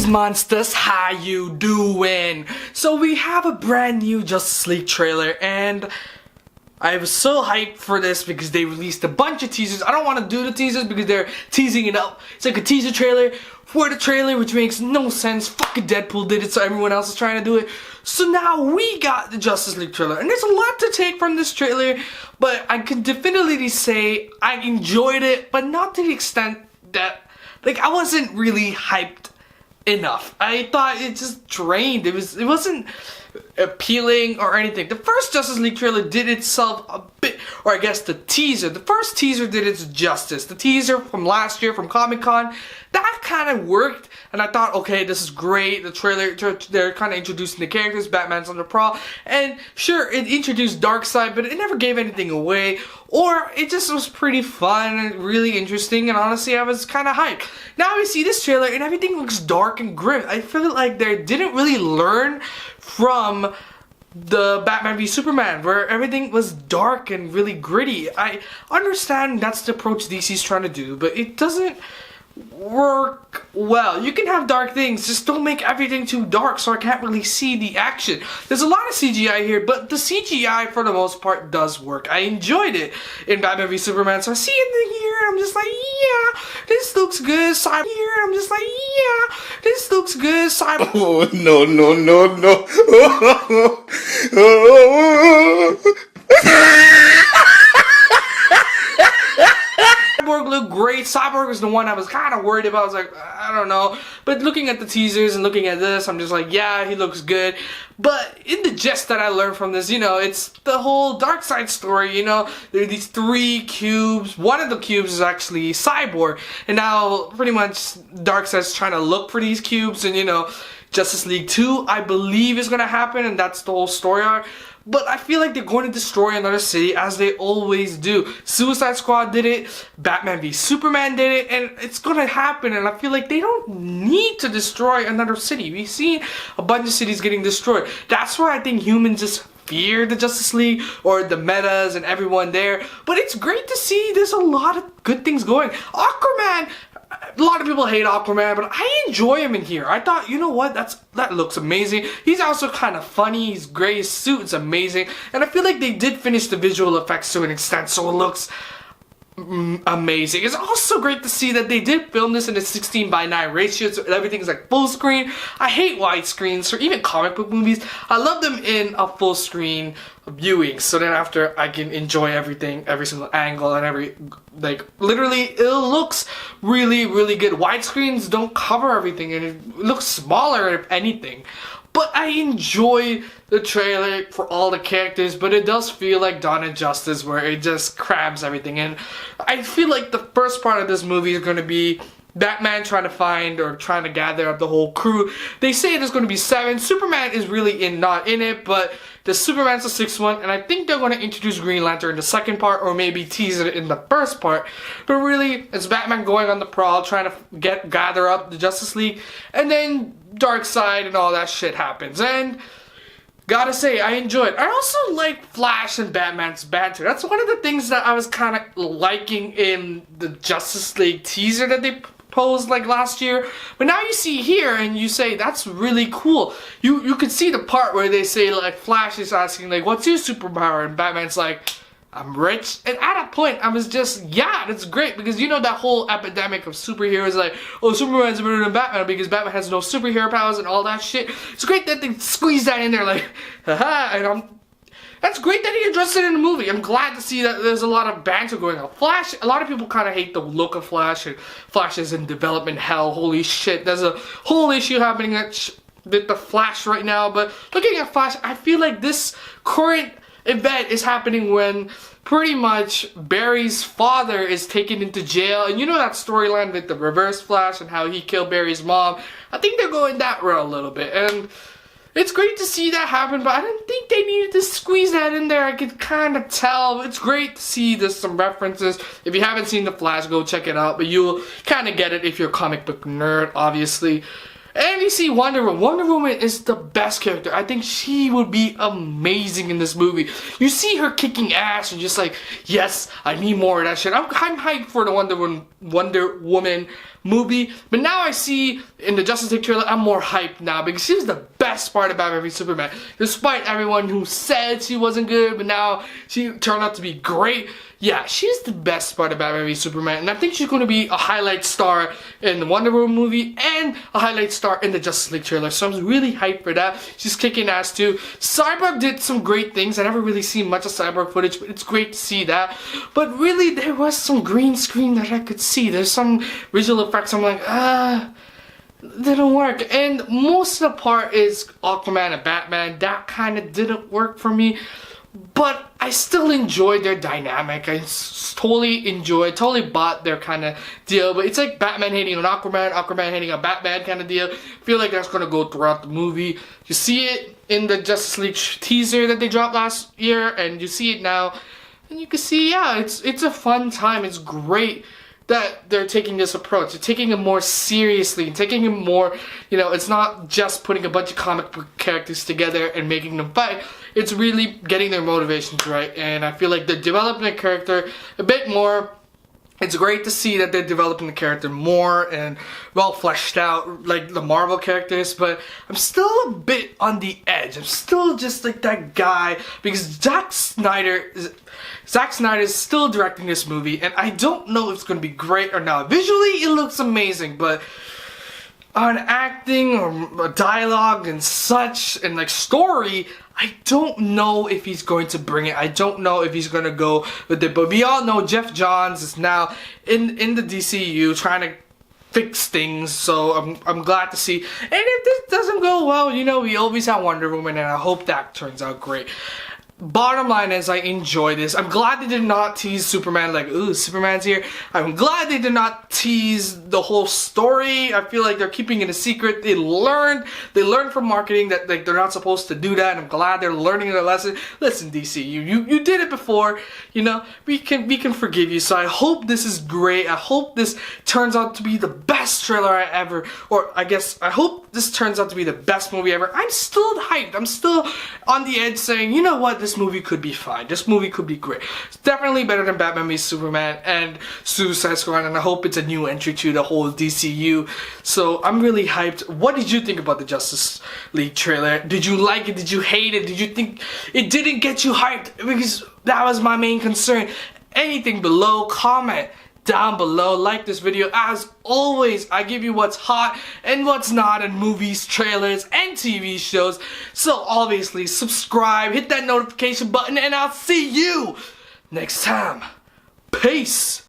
monsters, how you doing? So we have a brand new Justice League trailer, and I was so hyped for this because they released a bunch of teasers. I don't want to do the teasers because they're teasing it up. It's like a teaser trailer for the trailer, which makes no sense. Fucking Deadpool did it, so everyone else is trying to do it. So now we got the Justice League trailer, and there's a lot to take from this trailer, but I can definitively say I enjoyed it, but not to the extent that, like, I wasn't really hyped enough. I thought it just drained. It wasn't appealing or anything. The first Justice League trailer did itself a bit, or I guess the first teaser did its justice. The teaser from last year from Comic-Con, that kind of worked, and I thought, okay, this is great. The trailer, they're kind of introducing the characters. Batman's on the prowl, and sure, it introduced Darkseid, but it never gave anything away, or it just was pretty fun and really interesting, and honestly, I was kind of hyped. Now we see this trailer, and everything looks dark and grim. I feel like they didn't really learn from the Batman v Superman, where everything was dark and really gritty. I understand that's the approach DC's trying to do, but it doesn't work well. You can have dark things, just don't make everything too dark so I can't really see the action. There's a lot of CGI here, but the CGI for the most part does work. I enjoyed it in Batman v Superman, so I see it here, I'm just like, yeah, this looks good. Cyborg here, I'm just like, yeah, this looks good. Cyborg. Oh, no, no, no, no. Cyborg looked great. Cyborg was the one I was kind of worried about. I was like, I don't know. But looking at the teasers and looking at this, I'm just like, yeah, he looks good. But in the gist that I learned from this, you know, it's the whole Darkseid story, you know. There are these 3 cubes. One of the cubes is actually Cyborg. And now, pretty much, Darkseid's trying to look for these cubes. And, you know, Justice League 2, I believe, is going to happen. And that's the whole story arc. But I feel like they're going to destroy another city, as they always do. Suicide Squad did it, Batman v Superman did it, and it's gonna happen, and I feel like they don't need to destroy another city. We've seen a bunch of cities getting destroyed. That's why I think humans just fear the Justice League, or the metas and everyone there. But it's great to see there's a lot of good things going. Aquaman! A lot of people hate Aquaman, but I enjoy him in here. I thought, you know what, that looks amazing. He's also kind of funny. He's great. His suit is amazing. And I feel like they did finish the visual effects to an extent, so it looks amazing. It's also great to see that they did film this in a 16:9 ratio, so everything's like full screen. I hate widescreens for even comic book movies. I love them in a full screen viewing, so then after I can enjoy everything, every single angle and every, like, literally it looks really, really good. Widescreens don't cover everything, and it looks smaller if anything. But I enjoy the trailer for all the characters, but it does feel like Dawn of Justice, where it just crams everything in. I feel like the first part of this movie is going to be Batman trying to find or trying to gather up the whole crew. They say there's going to be 7. Superman is really not in it, but the Superman's the 6th one, and I think they're going to introduce Green Lantern in the 2nd part, or maybe tease it in the 1st part. But really, it's Batman going on the prowl, trying to gather up the Justice League, and then Darkseid and all that shit happens. And gotta say, I enjoy it. I also like Flash and Batman's banter. That's one of the things that I was kind of liking in the Justice League teaser that they posed like last year. But now you see here and you say, that's really cool. You could see the part where they say, like, Flash is asking, like, what's your superpower? And Batman's like, I'm rich. And at that point, I was just, yeah, that's great. Because you know that whole epidemic of superheroes, like, oh, Superman's better than Batman because Batman has no superhero powers and all that shit. It's great that they squeeze that in there, like, haha, and that's great that he addressed it in the movie. I'm glad to see that there's a lot of banter going on. Flash, a lot of people kind of hate the look of Flash, and Flash is in development hell. Holy shit, there's a whole issue happening with the Flash right now. But looking at Flash, I feel like this current event is happening when pretty much Barry's father is taken into jail, and you know that storyline with the Reverse Flash and how he killed Barry's mom. I think they're going that route a little bit, and it's great to see that happen, but I didn't think they needed to squeeze that in there. I could kind of tell. It's great to see there's some references. If you haven't seen The Flash, go check it out, but you'll kind of get it if you're a comic book nerd, obviously. And you see Wonder Woman. Wonder Woman is the best character. I think she would be amazing in this movie. You see her kicking ass and just like, yes, I need more of that shit. I'm hyped for the Wonder Woman movie, but now I see in the Justice League trailer, I'm more hyped now because she was the best part about Batman v Superman. Despite everyone who said she wasn't good, but now she turned out to be great. Yeah, she's the best part of Batman v Superman, and I think she's going to be a highlight star in the Wonder Woman movie and a highlight star in the Justice League trailer, so I'm really hyped for that. She's kicking ass too. Cyborg did some great things. I never really seen much of Cyborg footage, but it's great to see that. But really, there was some green screen that I could see. There's some visual effects I'm like, didn't work. And most of the part is Aquaman and Batman. That kind of didn't work for me. But I still enjoyed their dynamic. I totally bought their kind of deal. But it's like Batman hating on Aquaman, Aquaman hating on Batman kind of deal. I feel like that's going to go throughout the movie. You see it in the Justice League teaser that they dropped last year, and you see it now. And you can see, yeah, it's a fun time. It's great that they're taking this approach. They're taking it more seriously, taking it more, it's not just putting a bunch of comic book characters together and making them fight. It's really getting their motivations right, and I feel like they're developing the character a bit more. It's great to see that they're developing the character more and well fleshed out like the Marvel characters, but I'm still a bit on the edge. I'm still just like that guy because Zack Snyder is still directing this movie, and I don't know if it's going to be great or not. Visually, it looks amazing, but on acting or dialogue and such and like story, I don't know if he's going to bring it. I don't know if he's going to go with it. But we all know Geoff Johns is now in the DCU trying to fix things. So I'm glad to see. And if this doesn't go well, we always have Wonder Woman, and I hope that turns out great. Bottom line is I enjoy this. I'm glad they did not tease Superman like, ooh, Superman's here. I'm glad they did not tease the whole story. I feel like they're keeping it a secret. They learned from marketing that like they're not supposed to do that. And I'm glad they're learning their lesson. Listen, DC, you did it before. We can forgive you. So I hope this is great. I hope this turns out to be the best trailer I ever, or I hope this turns out to be the best movie ever. I'm still hyped. I'm still on the edge saying, you know what? This movie could be fine. This movie could be great. It's definitely better than Batman v Superman and Suicide Squad, and I hope it's a new entry to the whole DCU. So I'm really hyped. What did you think about the Justice League trailer? Did you like it? Did you hate it? Did you think it didn't get you hyped? Because that was my main concern. Anything below, comment down below, like this video. As always, I give you what's hot and what's not in movies, trailers, and TV shows. So obviously, subscribe, hit that notification button, and I'll see you next time. Peace.